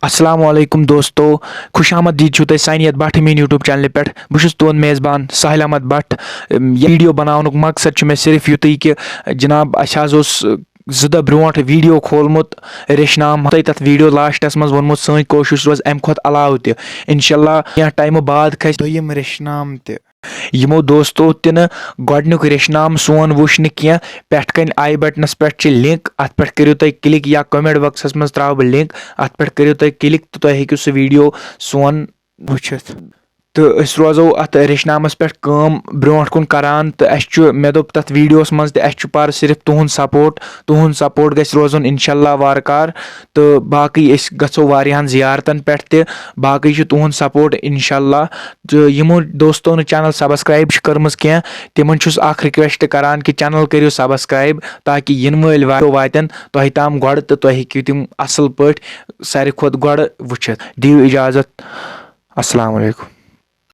अस्सलाम वालेकुम दोस्तों, खुश आमदीद छो तुम सानी भट मीन यूट्यूब चैनल पे। बहुत तुंद मेज़बान साहिल अहमद भट। वीडियो बनाने मकसद मे सिर्फ युत कि जनाब ज़ ब्रोट वीडियो खोलमुत रेशनाम तथ वीडियो लास्टस मज वोनमुत सन कोशिश रोज अम खुद अलाव त इंशाल्लाह कह टाइम बाद खस दोयम रेशनाम त यमो दोस्तों तिन गोडनुक रेशनाम सोन वुच कह पेट कन आई बटनस पे लिंक अत पे करो तुम क्लिक या कमेंट बॉक्सस मज त्रा बह लिंक अत पे करो तुम क्लिक तो तुम हेकु सह वीडियो सोन वुचित। तो अस रोजो अत रेशनामस पे ब्रोट कुन करान तो मे दोप तथ वीडियोस मज पर सिर्फ तुहद सपोर्ट गस रोजन इंशाल्लाह वारकार। तो बाकी अस गो वारियान जियारतन पे त बाकी तुहद सपोर्ट इंशाल्लाह। तो यमो दोस्तों ने चैनल सब्सक्राइब कर्म कह तिमन अख रिक्वेस्ट करान कि चैनल करो सब्सक्राइब ताकि इन वाल वातन तह ताम गो तो तुम हेकु तम असल पे सारे खुद गो वुचित। दियो इजाजत। अस्सलाम वालेकुम।